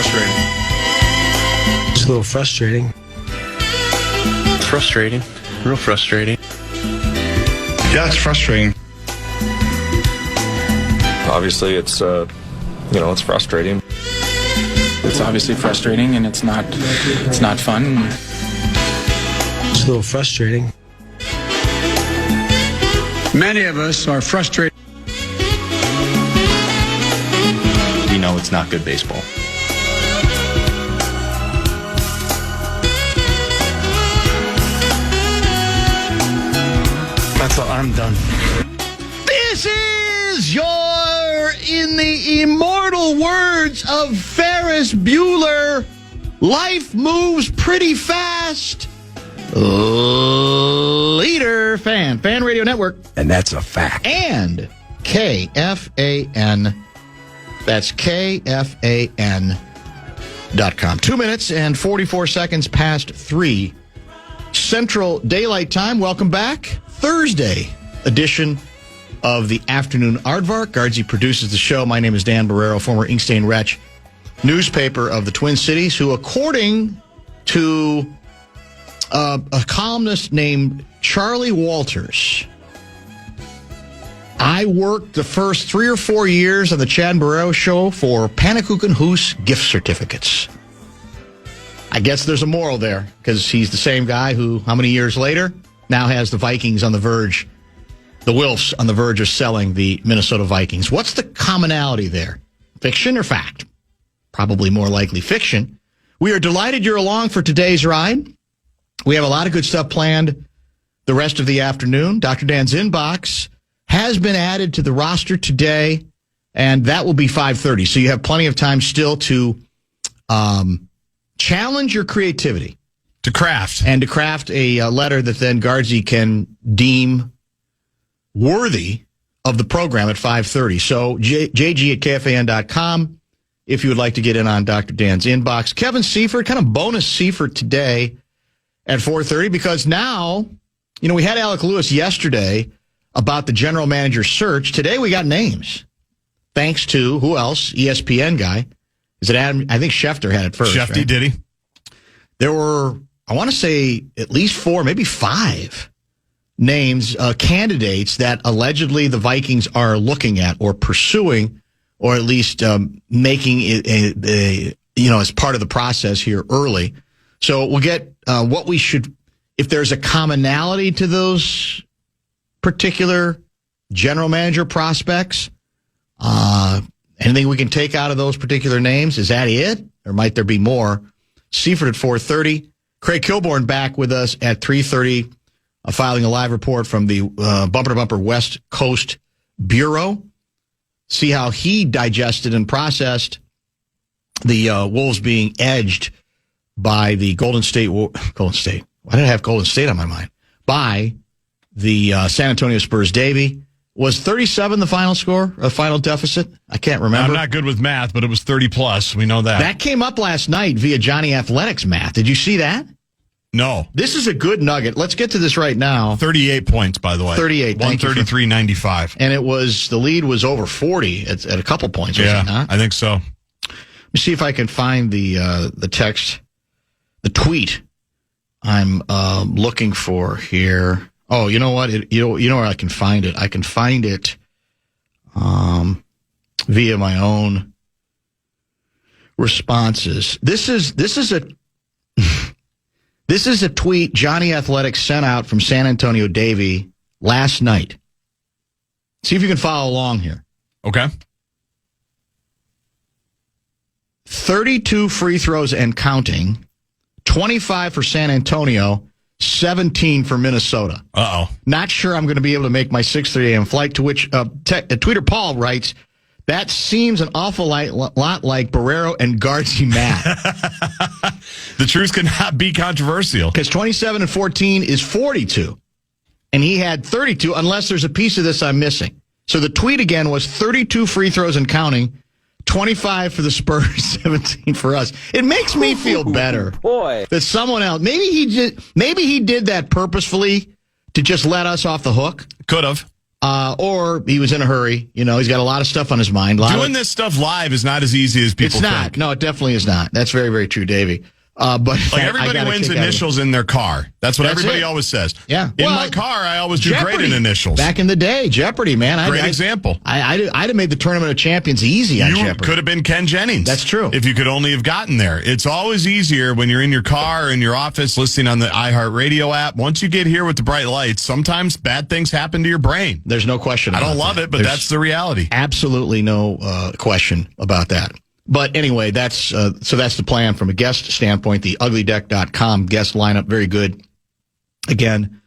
frustrating. It's a little frustrating. It's frustrating. Real frustrating. Yeah, it's frustrating. Obviously, it's it's frustrating. It's obviously frustrating, and it's not fun. It's a little frustrating. Many of us are frustrated. We know it's not good baseball. That's all. I'm done. This is your, in the immortal words of Ferris Bueller, life moves pretty fast. Leader Fan Radio Network. And that's a fact. And KFAN. That's KFAN.com. 2 minutes and 44 seconds past 3 Central Daylight Time. Welcome back. Thursday edition of the Afternoon Aardvark. Guardsy produces the show. My name is Dan Barreiro, former Inkstand Wretch, newspaper of the Twin Cities, who, according to a columnist named Charlie Walters, I worked the first 3 or 4 years on the Chad Barreiro show for Pannekuchen Hoos gift certificates. I guess there's a moral there, because he's the same guy who, how many years later, now has the Vikings on the verge, the Wilfs on the verge of selling the Minnesota Vikings. What's the commonality there? Fiction or fact? Probably more likely fiction. We are delighted you're along for today's ride. We have a lot of good stuff planned the rest of the afternoon. Dr. Dan's Inbox has been added to the roster today, and that will be 5:30. So you have plenty of time still to challenge your creativity. To craft. And to craft a letter that then Guardsy can deem worthy of the program at 5:30. So JG at KFAN.com if you would like to get in on Dr. Dan's Inbox. Kevin Seifert, kind of bonus Seifert today at 4:30, because now, we had Alec Lewis yesterday about the general manager search. Today we got names. Thanks to, who else? ESPN guy. Is it Adam? I think Schefter had it first. Shefty, right? did he? There were, I want to say, at least 4, maybe 5 names, candidates that allegedly the Vikings are looking at or pursuing, or at least making it as part of the process here early. So we'll get what we should, if there's a commonality to those particular general manager prospects, anything we can take out of those particular names. Is that it? Or might there be more? Seifert at 4:30. Craig Kilborn back with us at 3:30, filing a live report from the Bumper to Bumper West Coast Bureau. See how he digested and processed the Wolves being edged by the Golden State. Why did I have Golden State on my mind? By the San Antonio Spurs. Davey, was 37 the final score, a final deficit? I can't remember. I'm not good with math, but it was 30 plus. We know that. That came up last night via Johnny Athletics math. Did you see that? No. This is a good nugget. Let's get to this right now. 38 points, by the way. 38. 133.95. And the lead was over 40 at a couple points, was it not? I think so. Let me see if I can find the text, the tweet I'm looking for here. Oh, you know what? You know where I can find it? I can find it via my own responses. This is a this is a tweet Johnny Athletics sent out from San Antonio Davey last night. See if you can follow along here. Okay. 32 free throws and counting, 25 for San Antonio, 17 for Minnesota. Uh-oh. Not sure I'm going to be able to make my 6:30 a.m. flight, to which tweeter Paul writes, that seems an awful lot like Barreiro and Guardsy math. The truth cannot be controversial. Because 27 and 14 is 42. And he had 32, unless there's a piece of this I'm missing. So the tweet again was 32 free throws and counting, 25 for the Spurs, 17 for us. It makes me feel better that someone else, maybe he did that purposefully to just let us off the hook. Could have. or he was in a hurry. You know, he's got a lot of stuff on his mind. Doing this stuff live is not as easy as people think. It's not. think. No, it definitely is not. That's very, very true, Davey. But Like everybody wins initials in their car. That's what everybody always says. Yeah. In my car, I always do Jeopardy. great in initials. Back in the day, Jeopardy, man. Great example. I'd have made the Tournament of Champions easy on You Jeopardy. could have been Ken Jennings. That's true. If you could only have gotten there. It's always easier when you're in your car or in your office listening on the iHeartRadio app. Once you get here with the bright lights, sometimes bad things happen to your brain. There's no question I about don't love that. it, but that's the reality. Absolutely no question about that. But anyway, that's the plan from a guest standpoint. The uglydeck.com guest lineup, very good. Again,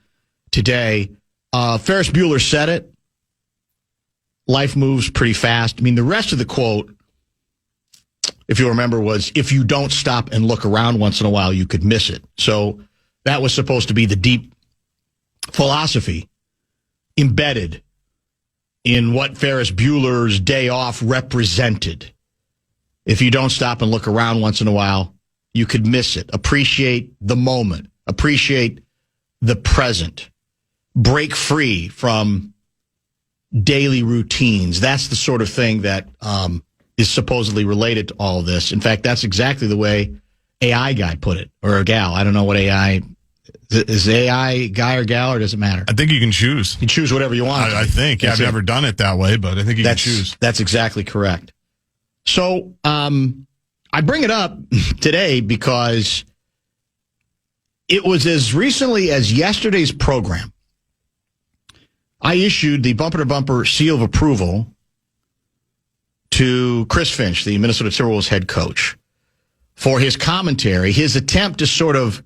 today, Ferris Bueller said it. Life moves pretty fast. I mean, the rest of the quote, if you remember, was, if you don't stop and look around once in a while, you could miss it. So that was supposed to be the deep philosophy embedded in what Ferris Bueller's day off represented. If you don't stop and look around once in a while, you could miss it. Appreciate the moment. Appreciate the present. Break free from daily routines. That's the sort of thing that is supposedly related to all of this. In fact, that's exactly the way AI guy put it, or a gal. I don't know what AI is. AI guy or gal, or does it matter? I think you can choose. You can choose whatever you want. I think. I've never done it that way, but I think you can choose. That's exactly correct. So I bring it up today because it was as recently as yesterday's program. I issued the bumper-to-bumper seal of approval to Chris Finch, the Minnesota Timberwolves head coach, for his commentary, his attempt to sort of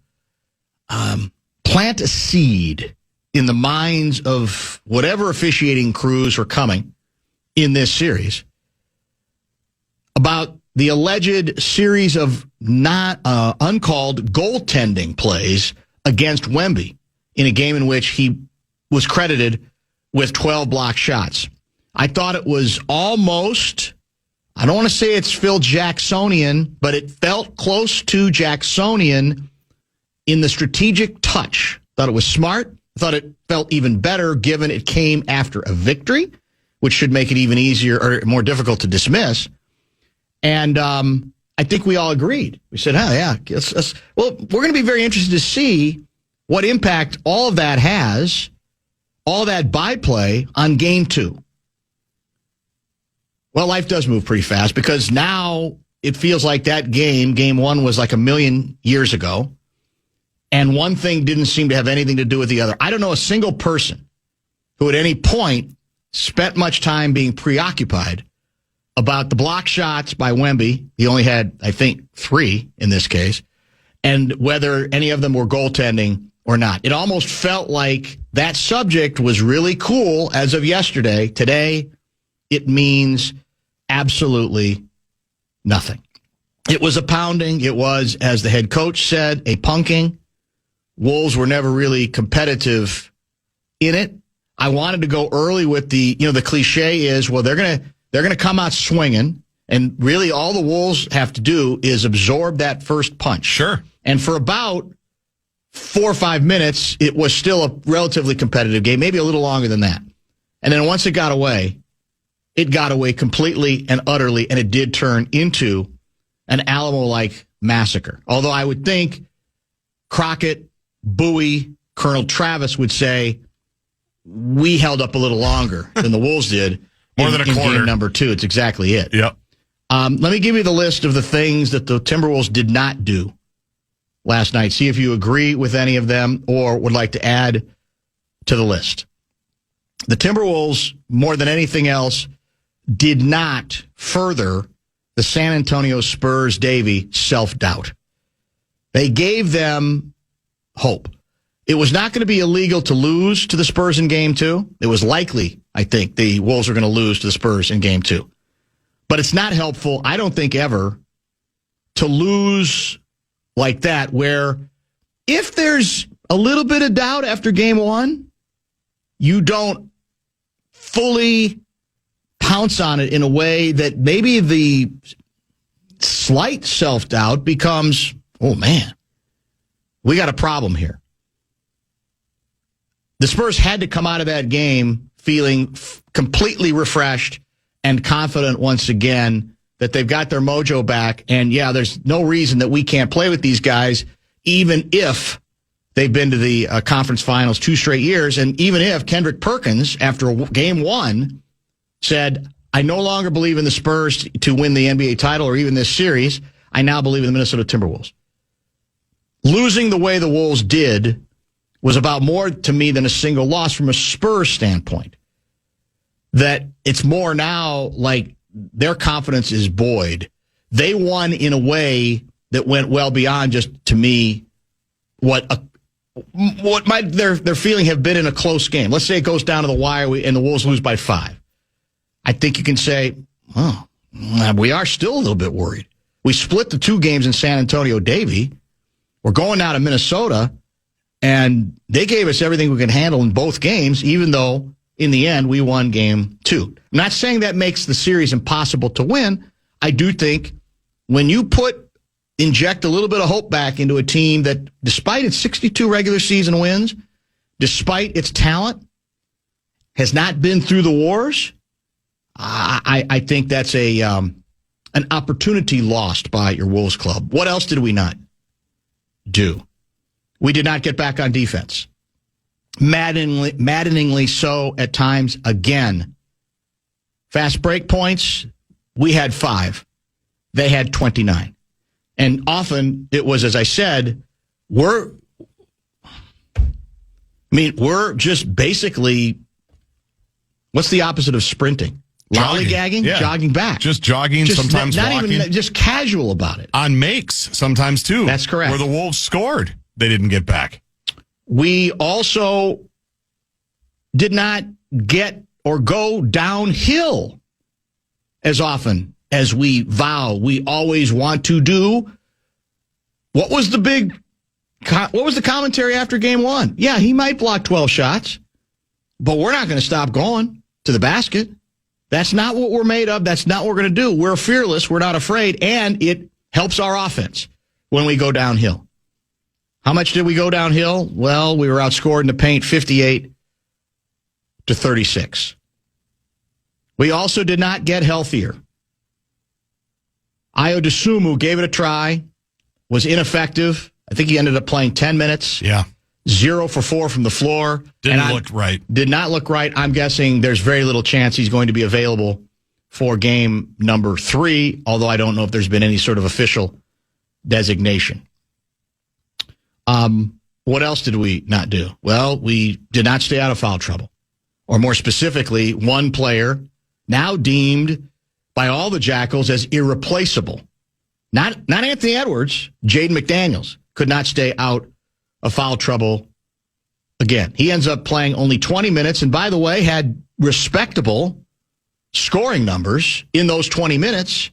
plant a seed in the minds of whatever officiating crews are coming in this series about the alleged series of not uncalled goaltending plays against Wemby in a game in which he was credited with 12 blocked shots. I thought it was almost, I don't want to say it's Phil Jacksonian, but it felt close to Jacksonian in the strategic touch. Thought it was smart. Thought it felt even better given it came after a victory, which should make it even easier or more difficult to dismiss. And I think we all agreed. We said, oh, yeah. Well, we're going to be very interested to see what impact all of that has, all that byplay on Game 2. Well, life does move pretty fast because now it feels like that Game 1, was like a million years ago, and one thing didn't seem to have anything to do with the other. I don't know a single person who at any point spent much time being preoccupied about the block shots by Wemby. He only had, I think, 3 in this case, and whether any of them were goaltending or not. It almost felt like that subject was really cool as of yesterday. Today, it means absolutely nothing. It was a pounding. It was, as the head coach said, a punking. Wolves were never really competitive in it. I wanted to go early with the cliche is, well, they're going to come out swinging, and really all the Wolves have to do is absorb that first punch. Sure. And for about 4 or 5 minutes, it was still a relatively competitive game, maybe a little longer than that. And then once it got away completely and utterly, and it did turn into an Alamo-like massacre. Although I would think Crockett, Bowie, Colonel Travis would say, we held up a little longer than the Wolves did. More than a quarter. Game number 2. It's exactly it. Yep. Let me give you the list of the things that the Timberwolves did not do last night. See if you agree with any of them or would like to add to the list. The Timberwolves, more than anything else, did not further the San Antonio Spurs, Davey, self-doubt. They gave them hope. It was not going to be illegal to lose to the Spurs in Game 2. It was likely, I think, the Wolves were going to lose to the Spurs in Game 2. But it's not helpful, I don't think, ever to lose like that, where if there's a little bit of doubt after Game 1, you don't fully pounce on it in a way that maybe the slight self-doubt becomes, oh, man, we got a problem here. The Spurs had to come out of that game feeling completely refreshed and confident once again that they've got their mojo back. And, yeah, there's no reason that we can't play with these guys, even if they've been to the conference finals 2 straight years. And even if Kendrick Perkins, after game 1, said, I no longer believe in the Spurs to win the NBA title or even this series, I now believe in the Minnesota Timberwolves. Losing the way the Wolves did was about more to me than a single loss from a Spurs standpoint. That it's more now like their confidence is buoyed. They won in a way that went well beyond just, to me, what might their feeling have been in a close game. Let's say it goes down to the wire and the Wolves lose by 5. I think you can say, oh, we are still a little bit worried. We split the 2 games in San Antonio, Davie. We're going now to Minnesota, and they gave us everything we could handle in both games, even though in the end we won game 2. I'm not saying that makes the series impossible to win. I do think when you inject a little bit of hope back into a team that, despite its 62 regular season wins, despite its talent, has not been through the wars, I think that's an opportunity lost by your Wolves club. What else did we not do? We did not get back on defense. Maddeningly so at times again. Fast break points, we had 5. They had 29. And often it was, as I said, we're just basically, what's the opposite of sprinting? Lollygagging? Yeah. Jogging back. Just jogging, sometimes not walking. Even just casual about it. On makes, sometimes too. That's correct. Where the Wolves scored, they didn't get back. We also did not get or go downhill as often as we vow we always want to do. What was the commentary after game 1? Yeah, he might block 12 shots, but we're not going to stop going to the basket. That's not what we're made of. That's not what we're going to do. We're fearless. We're not afraid, and it helps our offense when we go downhill. How much did we go downhill? Well, we were outscored in the paint 58-36. We also did not get healthier. Ayo Dosunmu gave it a try, was ineffective. I think he ended up playing 10 minutes. Yeah. 0 for 4 from the floor. Didn't look right. Did not look right. I'm guessing there's very little chance he's going to be available for game number 3, although I don't know if there's been any sort of official designation. What else did we not do? Well, we did not stay out of foul trouble. Or more specifically, one player now deemed by all the Jackals as irreplaceable. Not Anthony Edwards, Jaden McDaniels could not stay out of foul trouble again. He ends up playing only 20 minutes, and by the way, had respectable scoring numbers in those 20 minutes.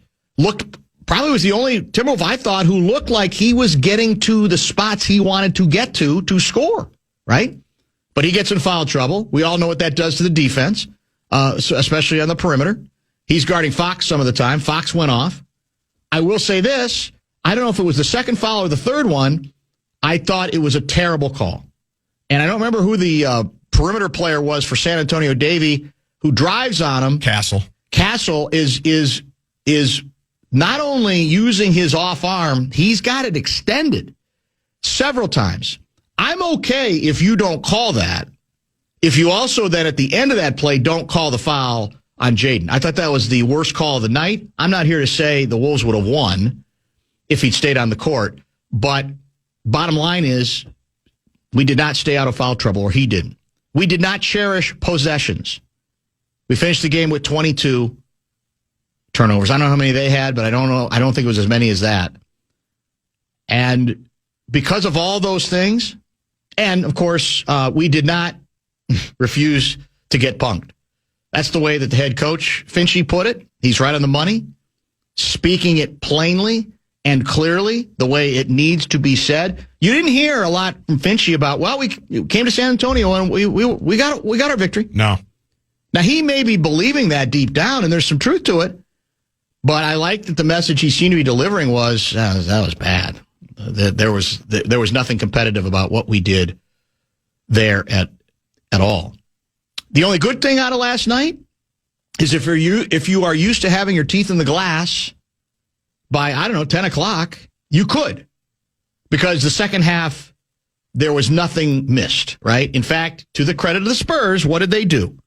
Probably was the only Timberwolf I thought who looked like he was getting to the spots he wanted to get to score, right? But he gets in foul trouble. We all know what that does to the defense, especially on the perimeter. He's guarding Fox some of the time. Fox went off. I will say this. I don't know if it was the second foul or the third one. I thought it was a terrible call. And I don't remember who the perimeter player was for San Antonio, Davie, who drives on him. Castle is not only using his off arm, he's got it extended several times. I'm okay if you don't call that. If you also then at the end of that play don't call the foul on Jaden. I thought that was the worst call of the night. I'm not here to say the Wolves would have won if he'd stayed on the court. But bottom line is we did not stay out of foul trouble, or he didn't. We did not cherish possessions. We finished the game with 22 turnovers. I don't know how many they had, but I don't think it was as many as that. And because of all those things, and of course, we did not refuse to get punked. That's the way that the head coach, Finchie, put it. He's right on the money, speaking it plainly and clearly the way it needs to be said. You didn't hear a lot from Finchie about, well, we came to San Antonio and we got our victory. No. Now, he may be believing that deep down, and there's some truth to it, but I like that the message he seemed to be delivering was, that was bad. There was nothing competitive about what we did there at all. The only good thing out of last night is if you are used to having your teeth in the glass by, 10 o'clock, you could. Because the second half, there was nothing missed, right? In fact, to the credit of the Spurs, what did they do?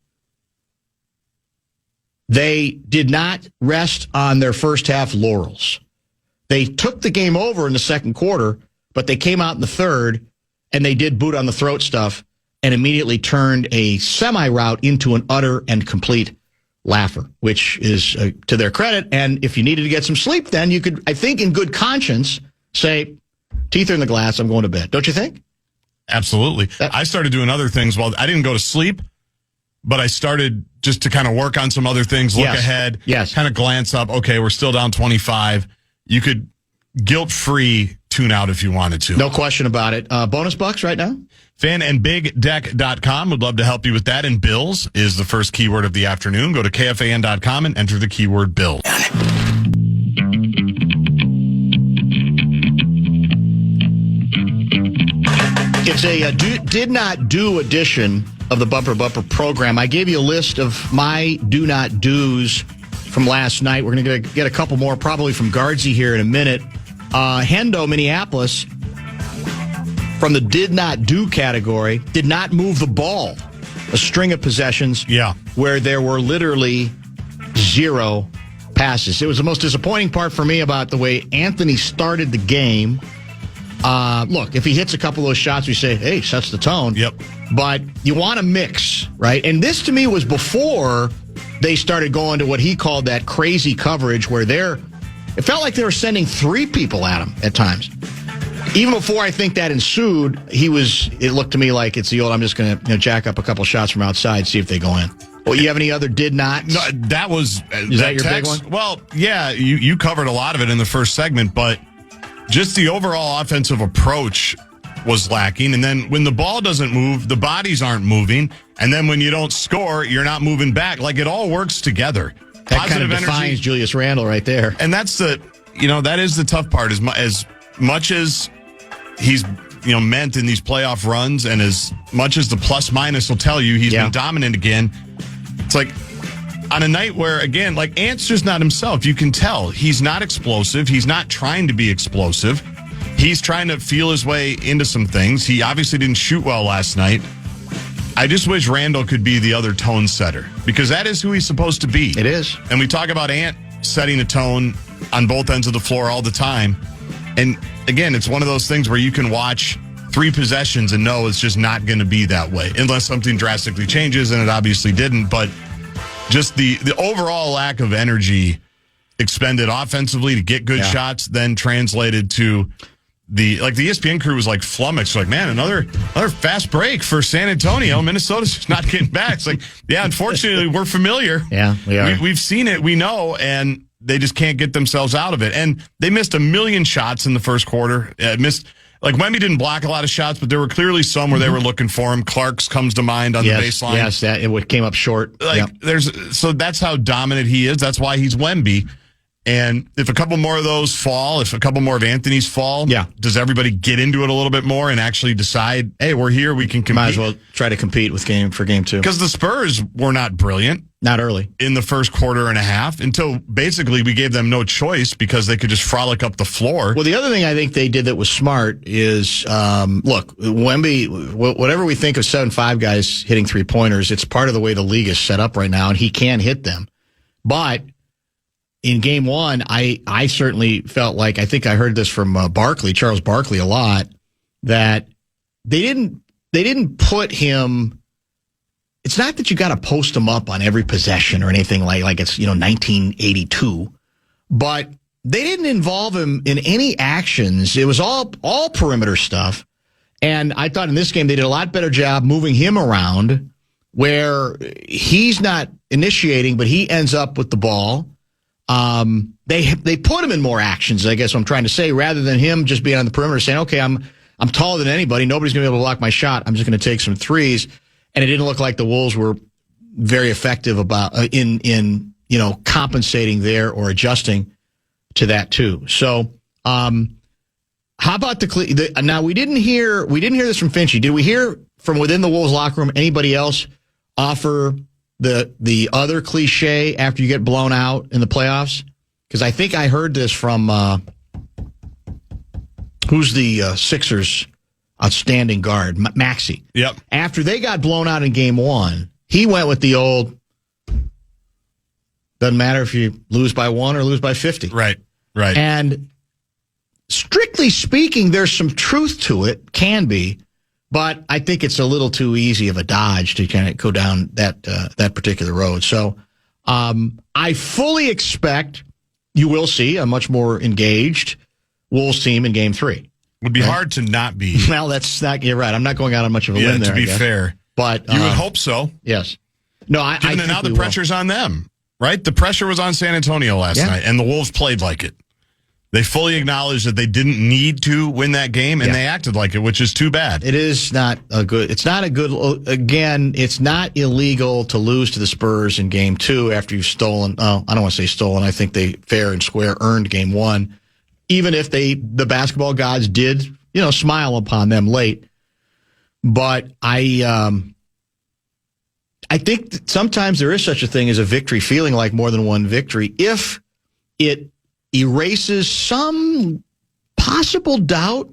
They did not rest on their first half laurels. They took the game over in the second quarter, but they came out in the third, and they did boot on the throat stuff and immediately turned a semi-rout into an utter and complete laugher, which is to their credit. And if you needed to get some sleep, then you could, I think, in good conscience, say, teeth are in the glass, I'm going to bed. Don't you think? Absolutely. I started doing other things. Well, I didn't go to sleep, but I started just to kind of work on some other things, look ahead, kind of glance up. Okay, we're still down 25. You could guilt-free tune out if you wanted to. No question about it. Bonus bucks right now? Fanandbigdeck.com would love to help you with that. And Bills is the first keyword of the afternoon. Go to KFAN.com and enter the keyword Bills. It's a did not do edition of the Bumper Bumper program. I gave you a list of my do not do's from last night. We're going to get a couple more probably from Guardsy here in a minute. Hendo, Minneapolis, from the did not do category, did not move the ball. A string of possessions where there were literally 0 passes. It was the most disappointing part for me about the way Anthony started the game. Look, if he hits a couple of those shots, we say, hey, sets the tone. Yep. But you want to mix, right? And this, to me, was before they started going to what he called that crazy coverage where it felt like they were sending 3 people at him at times. Even before I think that ensued, it looked to me like it's the old, I'm just going to jack up a couple shots from outside, see if they go in. Well, you have any other did not? No, that was... Is that your big one? Well, yeah, you covered a lot of it in the first segment, but just the overall offensive approach was lacking. And then when the ball doesn't move, the bodies aren't moving. And then when you don't score, you're not moving back. Like, it all works together. That positive kind of defines energy. Julius Randle right there. And that's that is the tough part. As much as he's, meant in these playoff runs, and as much as the plus minus will tell you he's been dominant again, it's like on a night where, again, like Ant's just not himself. You can tell he's not explosive. He's not trying to be explosive. He's trying to feel his way into some things. He obviously didn't shoot well last night. I just wish Randall could be the other tone setter, because that is who he's supposed to be. It is. And we talk about Ant setting a tone on both ends of the floor all the time. And again, it's one of those things where you can watch 3 possessions and know it's just not going to be that way unless something drastically changes, and it obviously didn't. But just the overall lack of energy expended offensively to get good shots, then translated to the ESPN crew was like flummoxed. Like, man, another fast break for San Antonio. Minnesota's just not getting back. It's like, unfortunately, we're familiar. Yeah, we are. We've seen it. We know, and they just can't get themselves out of it. And they missed a million shots in the first quarter. Wemby didn't block a lot of shots, but there were clearly some where they were looking for him. Clark's comes to mind on the baseline. Yes, it came up short. So that's how dominant he is. That's why he's Wemby. And if a couple more of those fall, if a couple more of Anthony's fall, does everybody get into it a little bit more and actually decide, hey, we're here, we can compete? Might as well try to compete for game 2. Because the Spurs were not brilliant. Not early. In the first quarter and a half, until basically we gave them no choice because they could just frolic up the floor. Well, the other thing I think they did that was smart is, look, Wemby, whatever we think of 7'5" guys hitting 3-pointers, it's part of the way the league is set up right now, and he can hit them. But in game 1, I certainly felt like, I think I heard this from Charles Barkley a lot, that they didn't put him. It's not that you got to post him up on every possession or anything like it's 1982, but they didn't involve him in any actions. It was all perimeter stuff, and I thought in this game they did a lot better job moving him around, where he's not initiating, but he ends up with the ball. They put him in more actions, I guess what I'm trying to say, rather than him just being on the perimeter saying, okay, I'm taller than anybody. Nobody's going to be able to block my shot. I'm just going to take some threes. And it didn't look like the Wolves were very effective about in compensating there or adjusting to that too. So, how about now we didn't hear this from Finchie. Did we hear from within the Wolves locker room anybody else offer the other cliche after you get blown out in the playoffs? Because I think I heard this from who's the Sixers' outstanding guard, Maxey. Yep. After they got blown out in game 1, he went with the old, doesn't matter if you lose by 1 or lose by 50. Right. And strictly speaking, there's some truth to it, can be, but I think it's a little too easy of a dodge to kind of go down that particular road. So I fully expect you will see a much more engaged Wolves team in Game 3. Would be hard to not be. Well, that's not. You're right. I'm not going out on much of a limb there. To be fair, but you would hope so. Yes. No, I Given that think now the we pressure's on them, right? The pressure was on San Antonio last night, and the Wolves played like it. They fully acknowledged that they didn't need to win that game, and they acted like it, which is too bad. It is not a good. It's not a good. Again, it's not illegal to lose to the Spurs in Game 2 after you've stolen. Oh, I don't want to say stolen. I think they fair and square earned Game 1, even if the basketball gods did, smile upon them late. But I think that sometimes there is such a thing as a victory feeling like more than one victory if it erases some possible doubt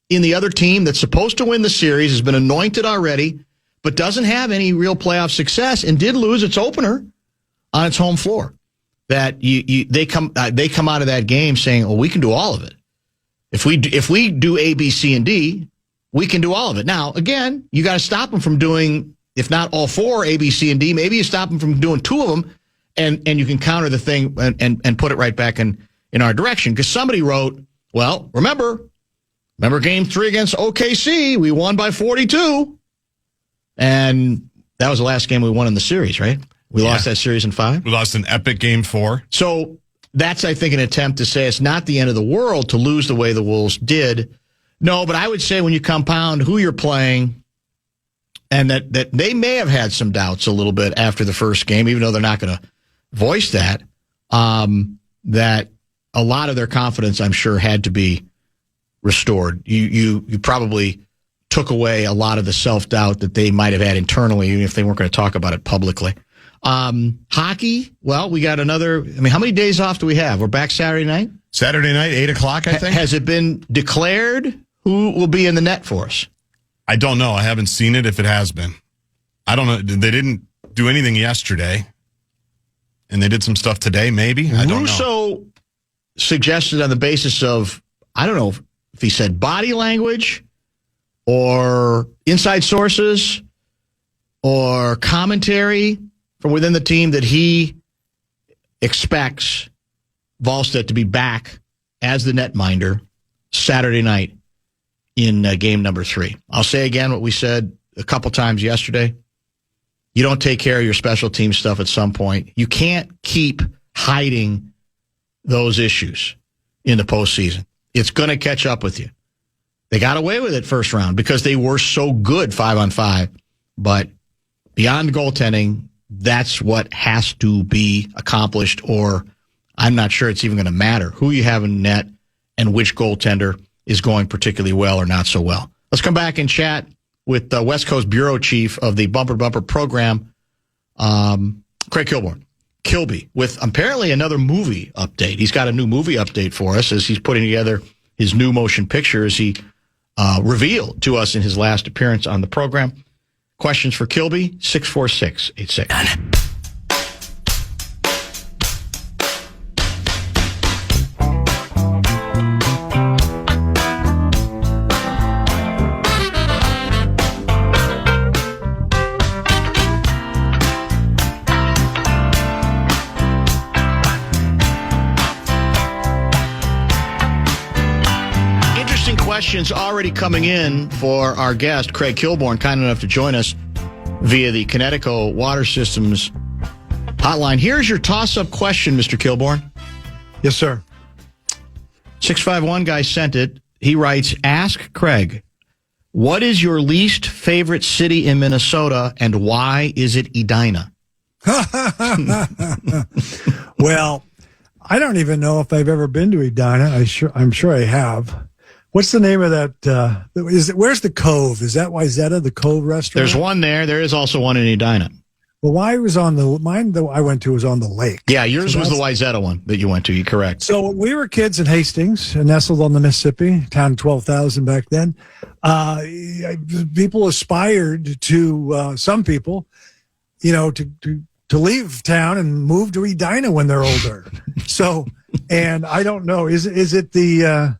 in the other team that's supposed to win the series, has been anointed already, but doesn't have any real playoff success and did lose its opener on its home floor. That they come out of that game saying, "Oh, we can do all of it. If we do A, B, C, and D, we can do all of it." Now, again, you got to stop them from doing, if not all 4 A, B, C, and D. Maybe you stop them from doing 2 of them, and you can counter the thing and put it right back in our direction. Because somebody wrote, well, remember Game 3 against OKC, we won by 42, and that was the last game we won in the series, right? We lost that series in 5. We lost an epic Game 4. So that's, I think, an attempt to say it's not the end of the world to lose the way the Wolves did. No, but I would say when you compound who you're playing, and that they may have had some doubts a little bit after the first game, even though they're not going to voice that, that a lot of their confidence, I'm sure, had to be restored. You probably took away a lot of the self-doubt that they might have had internally, even if they weren't going to talk about it publicly. Hockey, well, we got another, how many days off do we have? We're back Saturday night? Saturday night, 8 o'clock, I think. Has it been declared who will be in the net for us? I don't know. I haven't seen it if it has been. I don't know. They didn't do anything yesterday, and they did some stuff today, maybe? I don't know. Russo suggested on the basis of, I don't know if he said body language or inside sources or commentary from within the team that he expects Wallstedt to be back as the netminder Saturday night in game number 3. I'll say again what we said a couple times yesterday. You don't take care of your special team stuff at some point. You can't keep hiding those issues in the postseason. It's going to catch up with you. They got away with it first round because they were so good 5-on-5. But beyond goaltending, that's what has to be accomplished, or I'm not sure it's even going to matter who you have in net and which goaltender is going particularly well or not so well. Let's come back and chat with the West Coast Bureau Chief of the Bumper Bumper program, Craig Kilborn. Kilby, with apparently another movie update. He's got a new movie update for us as he's putting together his new motion picture, as he revealed to us in his last appearance on the program. Questions for Kilby, 646-86. Questions already coming in for our guest, Craig Kilborn, kind enough to join us via the Connecticut Water Systems hotline. Here's your toss-up question, Mr. Kilborn. Yes, sir. 651 guy sent it. He writes, ask Craig, what is your least favorite city in Minnesota and why is it Edina? Well, I don't even know if I've ever been to Edina. I'm sure I have. What's the name of that? Where's the Cove? Is that Wyzetta, the Cove restaurant? There's one there. There is also one in Edina. Well, mine that I went to was on the lake. Yeah, yours was the Wayzata one that you went to. You're correct. So when we were kids in Hastings, nestled on the Mississippi, town of 12,000 back then, people aspired to, some people, to leave town and move to Edina when they're older. So, and I don't know, is it the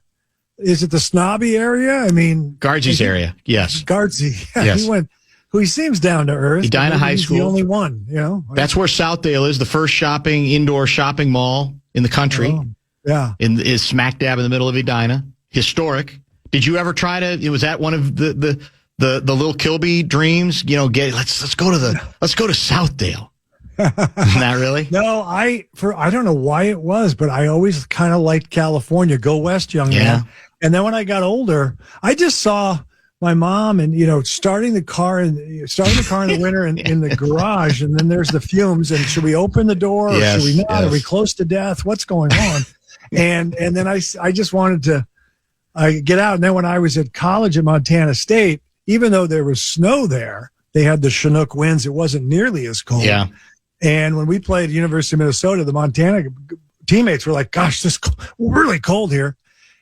snobby area? I mean, Guardsy's area. Yes. Guardsy. Yeah, Yes. He seems down to earth. Edina High he's School. The only one, That's where Southdale is, the first indoor shopping mall in the country. Oh, yeah. Is smack dab in the middle of Edina. Historic. Did you ever try to? Was that one of the little Kilby dreams? Let's go to Southdale. Not really. No, I don't know why it was, but I always kind of liked California. Go west, young man. And then when I got older, I just saw my mom and starting the car in the winter in the garage, and then there's the fumes. And should we open the door? Or should we not? Are we close to death? What's going on? and then I just wanted to get out. And then when I was at college at Montana State, even though there was snow there, they had the Chinook winds. It wasn't nearly as cold. Yeah. And when we played University of Minnesota, the Montana teammates were like, "Gosh, this is really cold here."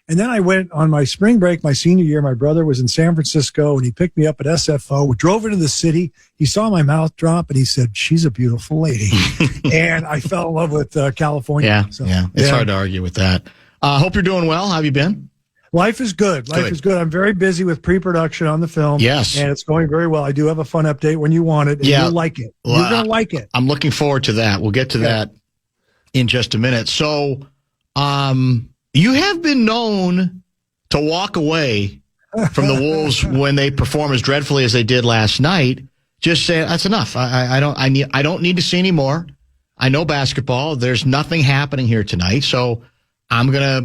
And then I went on my spring break, my senior year. My brother was in San Francisco, and he picked me up at SFO. We drove into the city. He saw my mouth drop, and he said, "She's a beautiful lady." And I fell in love with California. Yeah, so, It's hard to argue with that. Hope you're doing well. How have you been? Life is good. Life is good. I'm very busy with pre-production on the film. Yes. And it's going very well. I do have a fun update when you want it, and you'll like it. Well, You're going to like it. I'm looking forward to that. We'll get to that in just a minute. So, you have been known to walk away from the Wolves when they perform as dreadfully as they did last night. Just say that's enough. I don't need to see any more. I know basketball. There's nothing happening here tonight. So I'm gonna,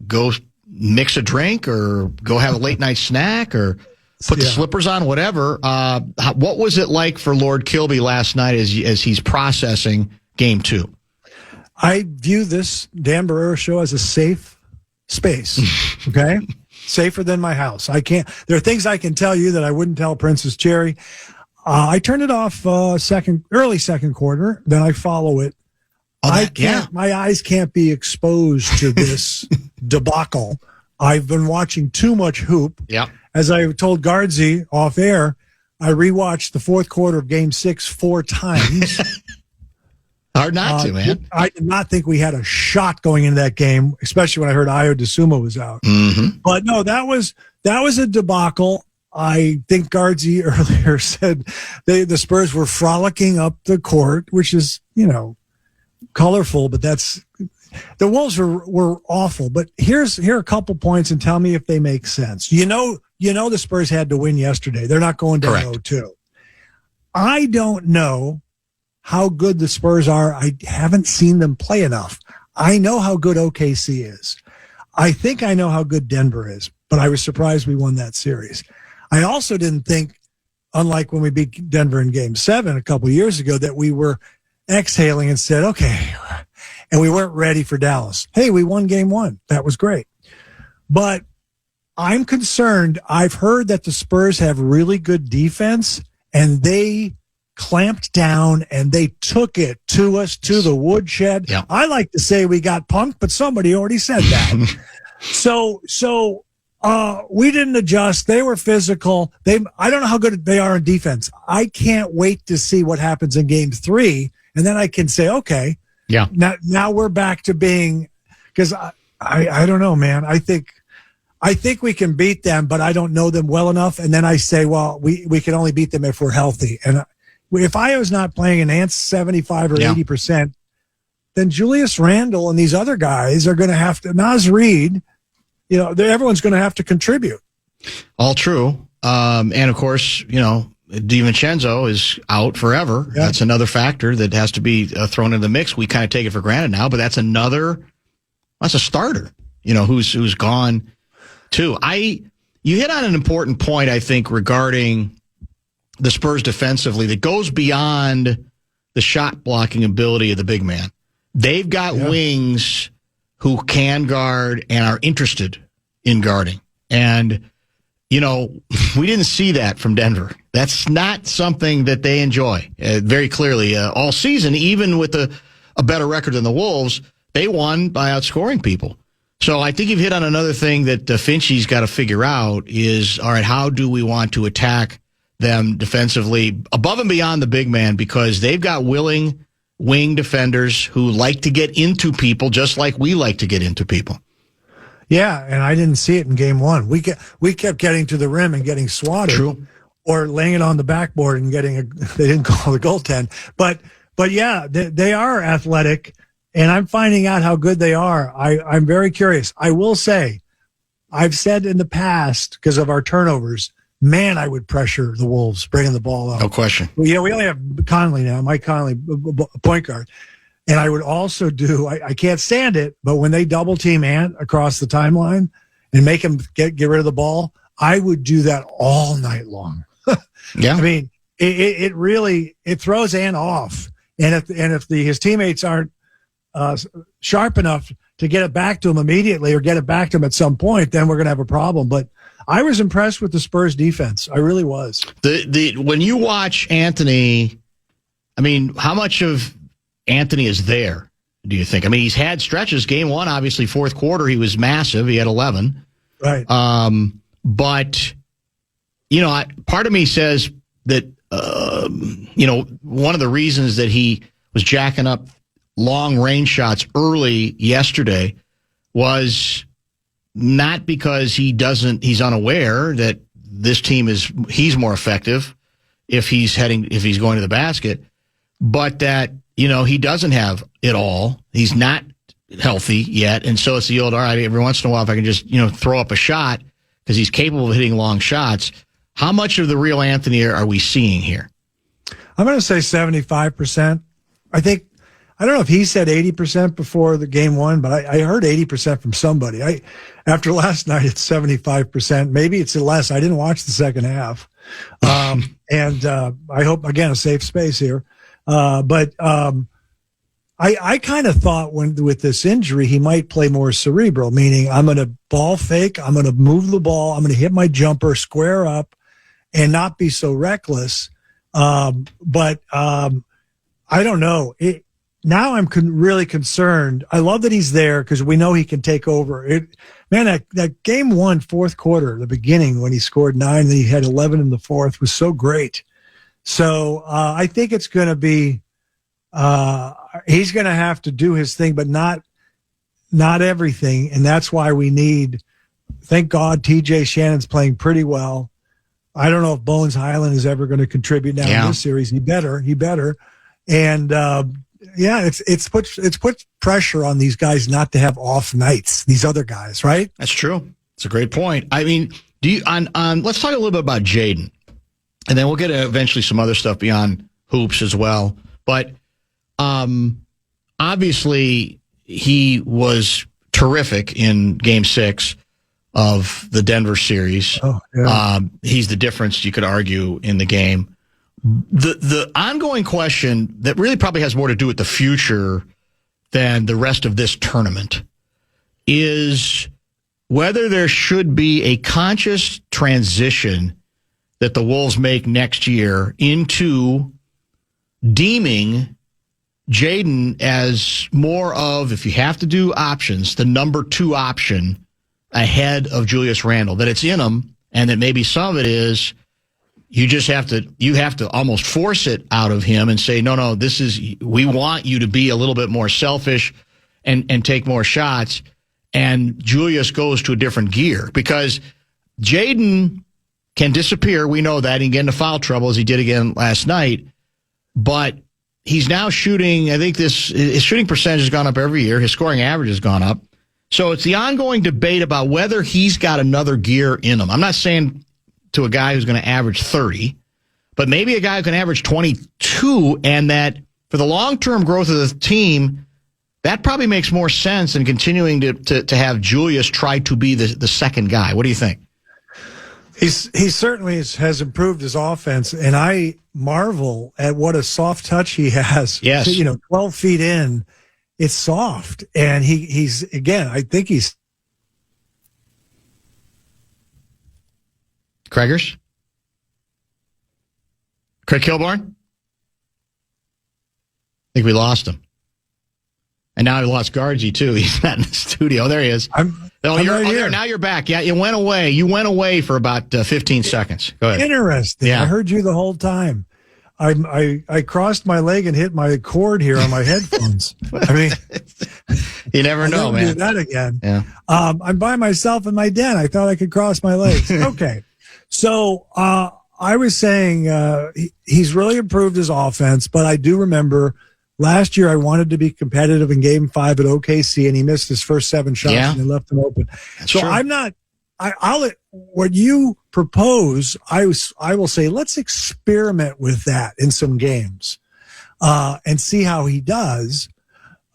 go mix a drink or go have a late night snack or put the slippers on, whatever. What was it like for Lord Kilby last night as he's processing Game 2? I view this Dan Barreiro show as a safe space. Okay. Safer than my house. There are things I can tell you that I wouldn't tell Princess Cherry. I turned it off early second quarter. Then I follow it. My eyes can't be exposed to this debacle. I've been watching too much hoop. Yeah. As I told Guardsy off air, I rewatched the fourth quarter of Game 6 4 times. Hard not to, man. I did not think we had a shot going into that game, especially when I heard Ayo DeSumo was out. Mm-hmm. But no, that was a debacle. I think Guardsy earlier said the Spurs were frolicking up the court, which is, colorful, but the Wolves were awful. But here are a couple points and tell me if they make sense. The Spurs had to win yesterday. They're not going down 0-2. I don't know how good the Spurs are. I haven't seen them play enough. I know how good OKC is. I think I know how good Denver is, but I was surprised we won that series. I also didn't think, unlike when we beat Denver in Game 7 a couple of years ago, that we were exhaling and said, okay, and we weren't ready for Dallas. Hey, we won Game 1. That was great. But I'm concerned. I've heard that the Spurs have really good defense, and they clamped down and they took it to us, to the woodshed. Yeah. I like to say we got punked, but somebody already said that. So we didn't adjust. They were physical. I don't know how good they are in defense. I can't wait to see what happens in Game 3, and then I can say, okay, yeah. Now we're back to being, because I don't know, man. I think we can beat them, but I don't know them well enough. And then I say, well, we can only beat them if we're healthy. And if Io's not playing an Ant 75 or 80%, then Julius Randle and these other guys are going to have to, Naz Reid, everyone's going to have to contribute. All true. And of course, DiVincenzo is out forever. Yeah. That's another factor that has to be thrown in the mix. We kind of take it for granted now, but that's a starter, who's gone too. You hit on an important point, I think, regarding the Spurs defensively that goes beyond the shot blocking ability of the big man. They've got wings who can guard and are interested in guarding. And we didn't see that from Denver. That's not something that they enjoy very clearly all season. Even with a better record than the Wolves, they won by outscoring people. So I think you've hit on another thing that Finchie's got to figure out is, all right, how do we want to attack them defensively above and beyond the big man, because they've got willing wing defenders who like to get into people just like we like to get into people. Yeah, and I didn't see it in game one. We kept getting to the rim and getting swatted. True. Or laying it on the backboard and they didn't call the goaltend. But yeah, they are athletic, and I'm finding out how good they are. I'm very curious. I will say, I've said in the past, because of our turnovers, man, I would pressure the Wolves bringing the ball out. No question. Well, yeah, we only have Conley now, Mike Conley, point guard. And I would also do, I can't stand it, but when they double team Ant across the timeline and make him get rid of the ball, I would do that all night long. Yeah. I mean, it really throws Ant off. And if his teammates aren't sharp enough to get it back to him immediately or get it back to him at some point, then we're going to have a problem. But I was impressed with the Spurs defense. I really was. When you watch Anthony, I mean, how much of Anthony is there, do you think? I mean, he's had stretches. Game one, obviously, fourth quarter, he was massive. He had 11. Right. But, part of me says that, one of the reasons that he was jacking up long range shots early yesterday was not because he's unaware that this team he's more effective if he's going to the basket, but that, he doesn't have it all. He's not healthy yet. And so it's the old, all right, every once in a while, if I can just, throw up a shot, because he's capable of hitting long shots. How much of the real Anthony are we seeing here? I'm going to say 75%. I don't know if he said 80% before the game one, but I heard 80% from somebody. After last night, it's 75%. Maybe it's less. I didn't watch the second half. And I hope, again, a safe space here. But I kind of thought with this injury, he might play more cerebral, meaning I'm going to ball fake, I'm going to move the ball, I'm going to hit my jumper, square up, and not be so reckless. But I don't know. Now I'm really concerned. I love that he's there because we know he can take over. That game one, fourth quarter, the beginning when he scored 9, then he had 11 in the fourth was so great. So I think it's going to be he's going to have to do his thing, but not everything. And that's why we need, thank God, TJ Shannon's playing pretty well. I don't know if Bones Highland is ever going to contribute now in this series. He better. And it's put pressure on these guys not to have off nights. These other guys, right? That's true. It's a great point. I mean, let's talk a little bit about Jaden, and then we'll get to eventually some other stuff beyond hoops as well. But obviously, he was terrific in Game 6 of the Denver series. Oh, yeah. He's the difference, you could argue, in the game. The ongoing question that really probably has more to do with the future than the rest of this tournament is whether there should be a conscious transition that the Wolves make next year into deeming Jaden as more of, if you have to do options, the number 2 option ahead of Julius Randle, that it's in him, and that maybe some of it is you have to almost force it out of him and say, no, we want you to be a little bit more selfish and take more shots. And Julius goes to a different gear because Jaden can disappear. We know that. He can get into foul trouble as he did again last night, but he's now shooting. I think his shooting percentage has gone up every year. His scoring average has gone up. So it's the ongoing debate about whether he's got another gear in him. I'm not saying to a guy who's going to average 30, but maybe a guy who can average 22, and that for the long-term growth of the team, that probably makes more sense than continuing to have Julius try to be the second guy. What do you think? He certainly has improved his offense, and I marvel at what a soft touch he has. Yes. 12 feet in, it's soft. And he's, again, I think he's Craigers? Craig Kilborn? I think we lost him. And now we lost Guardsy, too. He's not in the studio. There he is. I'm right here. Now you're back. Yeah, you went away. You went away for about 15 seconds. Go ahead. Interesting. Yeah. I heard you the whole time. I crossed my leg and hit my cord here on my headphones. I mean, you never know, I man. do that again. Yeah. I'm by myself in my den. I thought I could cross my legs. Okay. So I was saying he's really improved his offense, but I do remember last year I wanted to be competitive in Game 5 at OKC, and he missed his first 7 shots and they left him open. That's so true. I'm not. I'll what you propose. I will say let's experiment with that in some games, and see how he does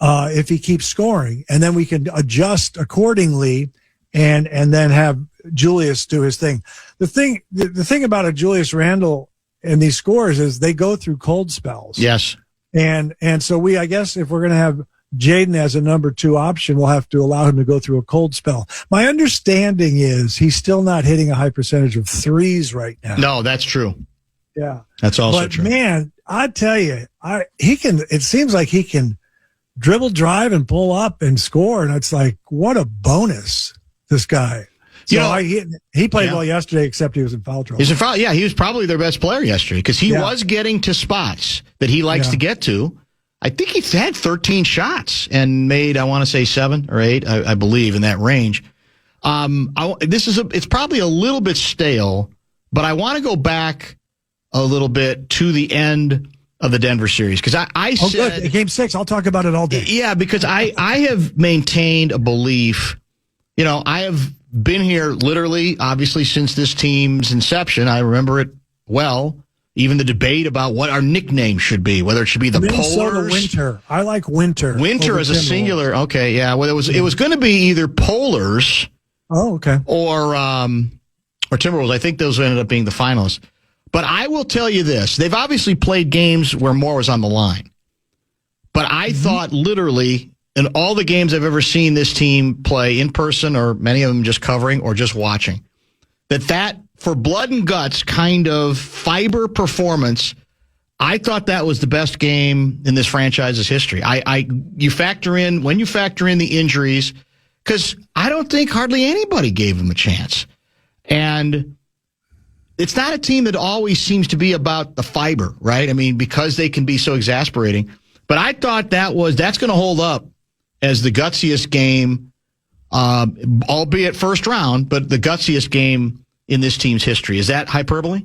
if he keeps scoring, and then we can adjust accordingly, and then have Julius do his thing. The thing about a Julius Randle and these scores is they go through cold spells. Yes. And so I guess if we're going to have Jaden as a number 2 option, we'll have to allow him to go through a cold spell. My understanding is he's still not hitting a high percentage of threes right now. No, that's true. Yeah. That's also true. But man, I tell you, it seems like he can dribble, drive, and pull up and score. And it's like, what a bonus, this guy. So he played well yesterday, except he was in foul trouble. He was probably their best player yesterday because he was getting to spots that he likes to get to. I think he's had 13 shots and made, I want to say 7 or 8, I believe, in that range. It's probably a little bit stale, but I want to go back a little bit to the end of the Denver series because I said good. Game 6. I'll talk about it all day. Yeah, because I have maintained a belief. I have been here literally, obviously, since this team's inception. I remember it well. Even the debate about what our nickname should be, whether it should be the Minnesota Polars. Winter. I like Winter. Winter as a singular. Okay, yeah. Well, it was going to be either Polars. Oh, okay. Or Timberwolves. I think those ended up being the finalists. But I will tell you this: they've obviously played games where more was on the line. But I thought literally in all the games I've ever seen this team play in person, or many of them just covering or just watching, that for blood and guts kind of fiber performance, I thought that was the best game in this franchise's history. When you factor in the injuries, because I don't think hardly anybody gave them a chance. And it's not a team that always seems to be about the fiber, right? I mean, because they can be so exasperating. But I thought that's going to hold up as the gutsiest game, albeit first round, but the gutsiest game in this team's history. Is that hyperbole?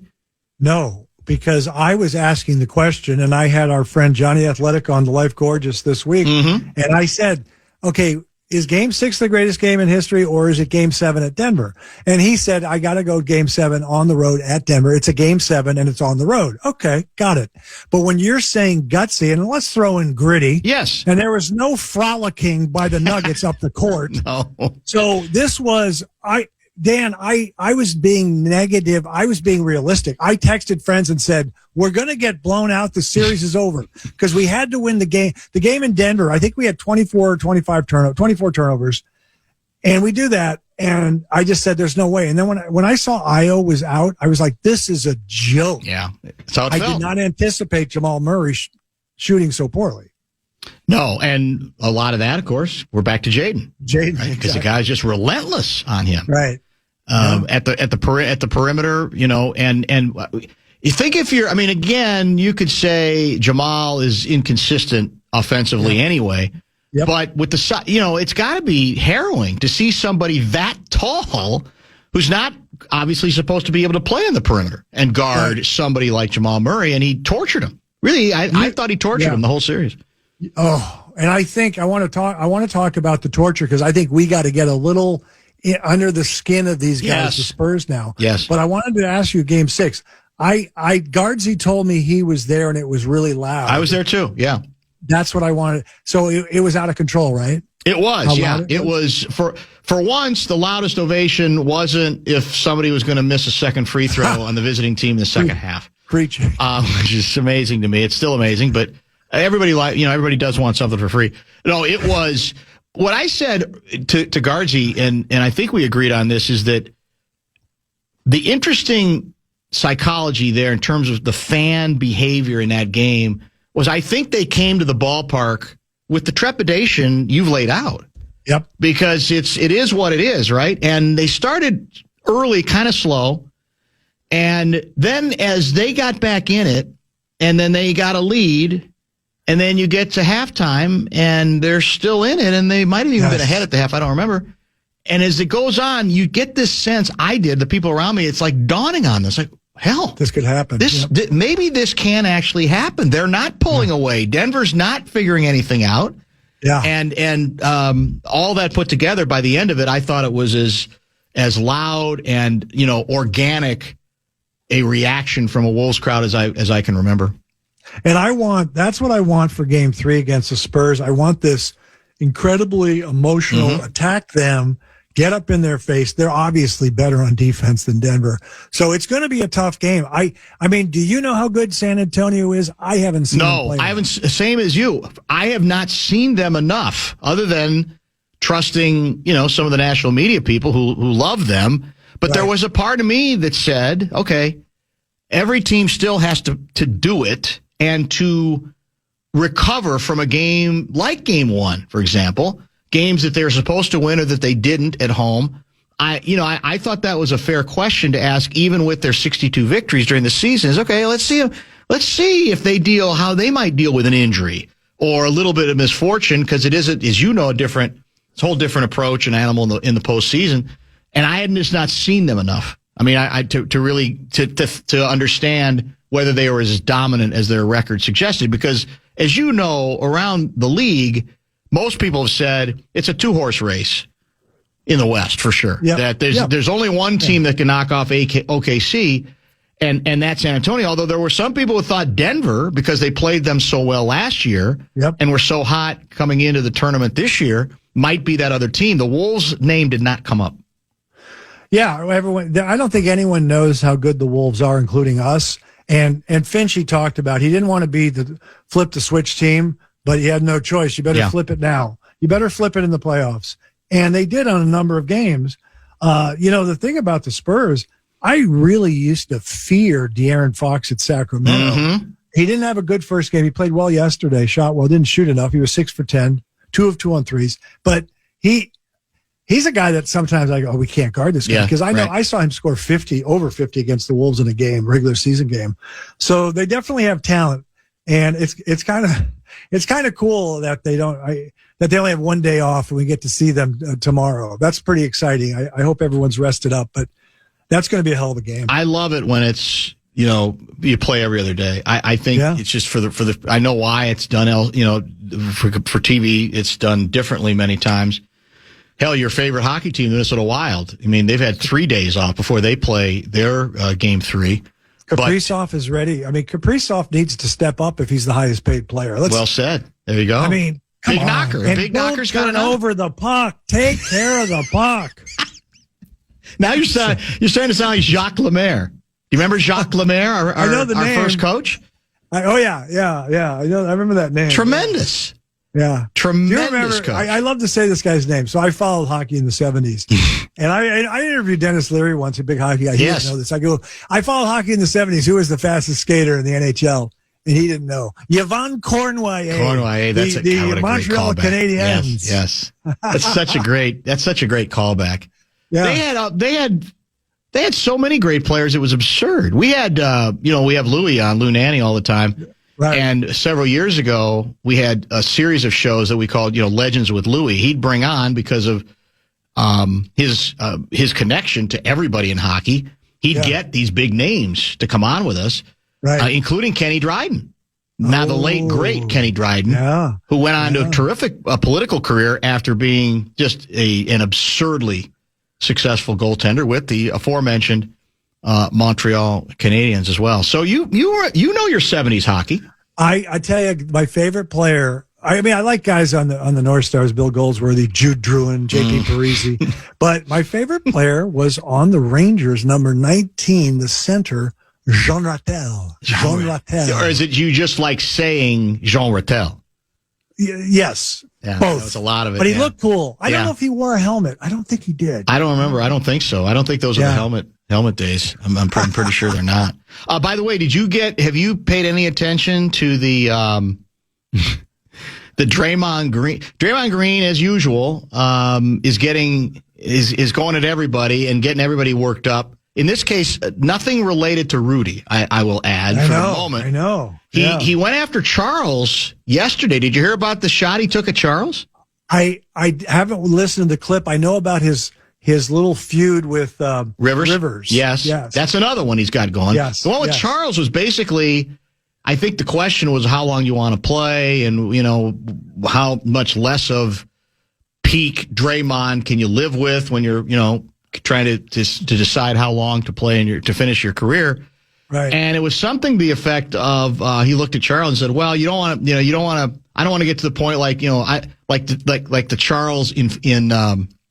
No, because I was asking the question, and I had our friend Johnny Athletic on the Life Gorgeous this week, and I said, okay, is Game 6 the greatest game in history, or is it Game 7 at Denver? And he said, I got to go Game 7 on the road at Denver. It's a Game 7, and it's on the road. Okay, got it. But when you're saying gutsy, and let's throw in gritty. Yes. And there was no frolicking by the Nuggets up the court. No. So this was, Dan, I was being negative. I was being realistic. I texted friends and said, we're going to get blown out. The series is over because we had to win the game. The game in Denver, I think we had 24 turnovers, and we do that. And I just said, there's no way. And then when I saw Io was out, I was like, this is a joke. Yeah. That's how it I felt. did not anticipate Jamal Murray shooting so poorly. No, and a lot of that, of course, we're back to Jaden. Jaden, because the guy's just relentless on him. Right. At the perimeter, and you think again, you could say Jamal is inconsistent offensively anyway. Yep. But with it's got to be harrowing to see somebody that tall who's not obviously supposed to be able to play on the perimeter and guard somebody like Jamal Murray, and he tortured him. Really, I thought he tortured him the whole series. Oh, and I think I want to talk about the torture because I think we got to get a little under the skin of these guys, the Spurs now. Yes. But I wanted to ask you Game 6. Guardsy told me he was there and it was really loud. I was there too. Yeah. That's what I wanted. So it was out of control, right? It was. Yeah. It was for once the loudest ovation wasn't if somebody was going to miss a second free throw on the visiting team in the second half. Preaching. Which is amazing to me. It's still amazing, but everybody does want something for free. No, it was what I said to Guardsy, and I think we agreed on this, is that the interesting psychology there in terms of the fan behavior in that game was I think they came to the ballpark with the trepidation you've laid out. Yep. Because it is what it is, right? And they started early, kind of slow. And then as they got back in it, and then they got a lead, and then you get to halftime, and they're still in it, and they might have even been ahead at the half. I don't remember. And as it goes on, you get this sense, I did, the people around me, it's like dawning on us, like, hell, this could happen. Maybe this can actually happen. They're not pulling away. Denver's not figuring anything out. Yeah. And all that put together, by the end of it, I thought it was as loud and, organic a reaction from a Wolves crowd as I can remember. And that's what I want for game 3 against the Spurs. I want this incredibly emotional attack them, get up in their face. They're obviously better on defense than Denver. So it's going to be a tough game. I mean, do you know how good San Antonio is? I haven't seen them play. No, I haven't. Same as you. I have not seen them enough other than trusting, some of the national media people who love them. But there was a part of me that said, okay, every team still has to do it and to recover from a game like game 1, for example. Games that they're supposed to win or that they didn't at home. I thought that was a fair question to ask, even with their 62 victories during the season. Is okay. Let's see if how they might deal with an injury or a little bit of misfortune, because it is, as you know, it's a whole different approach and animal in the postseason. And I had just not seen them enough. I mean, to really understand whether they were as dominant as their record suggested, because as you know, around the league, most people have said it's a 2-horse race in the West for sure. Yep. That there's only one team that can knock off OKC, and that's San Antonio. Although there were some people who thought Denver, because they played them so well last year and were so hot coming into the tournament this year, might be that other team. The Wolves name did not come up. Yeah, everyone. I don't think anyone knows how good the Wolves are, including us. And Finchie talked about he didn't want to be the flip the switch team, but he had no choice. You better flip it now. You better flip it in the playoffs. And they did on a number of games. The thing about the Spurs, I really used to fear De'Aaron Fox at Sacramento. Mm-hmm. He didn't have a good first game. He played well yesterday, shot well, didn't shoot enough. He was 6 for 10, 2 of 2 on threes. But he's a guy that sometimes I go, we can't guard this guy, because I saw him score over 50 against the Wolves in a game, regular season game. So they definitely have talent, and it's kind of cool that they only have one day off and we get to see them tomorrow. That's pretty exciting. I hope everyone's rested up, but that's going to be a hell of a game. I love it when it's you play every other day. I think it's just for the I know why it's done. For TV, it's done differently many times. Hell, your favorite hockey team, the Minnesota Wild. I mean, they've had 3 days off before they play their game 3. Kaprizov is ready. I mean, Kaprizov needs to step up if he's the highest paid player. Well said. There you go. I mean, come big on. knocker. And big knocker's got turn over the puck. Take care of the puck. Now you're starting to sound like Jacques Lemaire. Do you remember Jacques Lemaire, our first coach? Yeah. I remember that name. Tremendous. Yeah. Tremendous coach. I love to say this guy's name. So I followed hockey in the 70s. And I interviewed Dennis Leary once, a big hockey guy. He didn't know this. I go, I followed hockey in the 70s. Who was the fastest skater in the NHL? And he didn't know. Yvonne Cornwyer. That's the Montreal Canadiens. Yes. That's such a great callback. Yeah. They had so many great players. It was absurd. We had, we have Lou Nanny all the time. Right. And several years ago, we had a series of shows that we called, Legends with Louie. He'd bring on, because of his connection to everybody in hockey, he'd get these big names to come on with us, including Kenny Dryden. Now, the late, great Kenny Dryden, who went on to a terrific political career after being just an absurdly successful goaltender with the aforementioned Montreal Canadiens as well. So you know your 70s hockey. I tell you, my favorite player. I mean, I like guys on the North Stars: Bill Goldsworthy, Jude Druin, JP Parisi. But my favorite player was on the Rangers, number 19, the center, Jean Rattel. Jean Rattel. Or is it you just like saying Jean Rattel? Yes. Yeah, both. That was a lot of it. But he looked cool. I don't know if he wore a helmet. I don't think he did. I don't remember. I don't think so. I don't think those are the helmet Helmet days. I'm pretty sure they're not. By the way, have you paid any attention to the Draymond Green? Draymond Green, as usual, is going at everybody and getting everybody worked up. In this case, nothing related to Rudy, I will add for the moment. I know. He went after Charles yesterday. Did you hear about the shot he took at Charles? I haven't listened to the clip. I know about his little feud with Rivers. Yes. That's another one he's got going. Yes. The one with Charles was basically, I think the question was how long you want to play and, how much less of peak Draymond can you live with when you're, trying to decide how long to play and to finish your career. Right. And it was something to the effect of he looked at Charles and said, "Well, I don't want to get to the point like the Charles in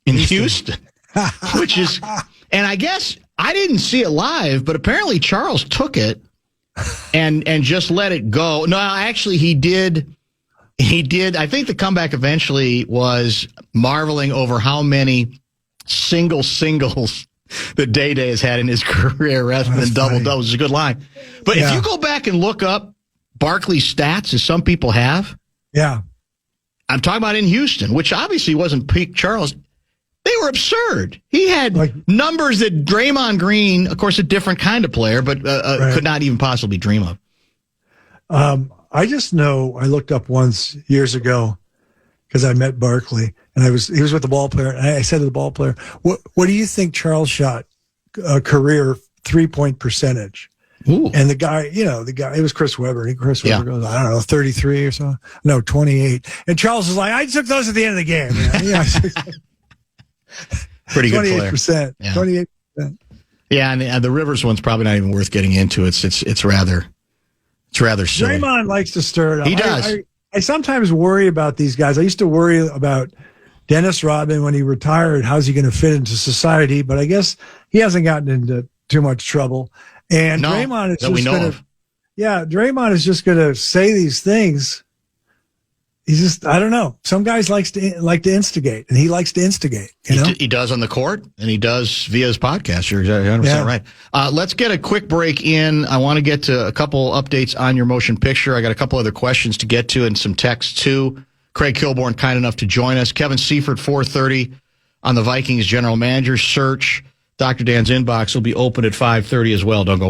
Houston." Which is, and I guess I didn't see it live, but apparently Charles took it and just let it go. No, actually he did. I think the comeback eventually was marveling over how many singles that Day has had in his career rather than double-doubles. It's a good line. But if you go back and look up Barkley's stats, as some people have, I'm talking about in Houston, which obviously wasn't peak Charles. They were absurd. He had numbers that Draymond Green, of course, a different kind of player, but could not even possibly dream of. I just know I looked up once years ago because I met Barkley, and he was with the ball player, and I said to the ball player, "What do you think Charles shot career 3-point percentage?" Ooh. And the guy, it was Chris Webber. And Chris Webber goes, I don't know, 33 or so. No, 28. And Charles was like, I took those at the end of the game. Pretty good player. 28%. Yeah. 28%. Yeah, and the Rivers one's probably not even worth getting into. It's rather silly. Draymond likes to stir it up. He does. I sometimes worry about these guys. I used to worry about Dennis Rodman when he retired. How's he going to fit into society? But I guess he hasn't gotten into too much trouble. And Draymond is just going to, Draymond is just going to say these things. He's just, I don't know. Some guys like to instigate, and he likes to instigate. He does on the court, and he does via his podcast. You're 100% right. Let's get a quick break in. I want to get to a couple updates on your motion picture. I got a couple other questions to get to and some texts too. Craig Kilborn, kind enough to join us. Kevin Seifert, 4:30 on the Vikings general manager search. Dr. Dan's inbox will be open at 5:30 as well. Don't go away.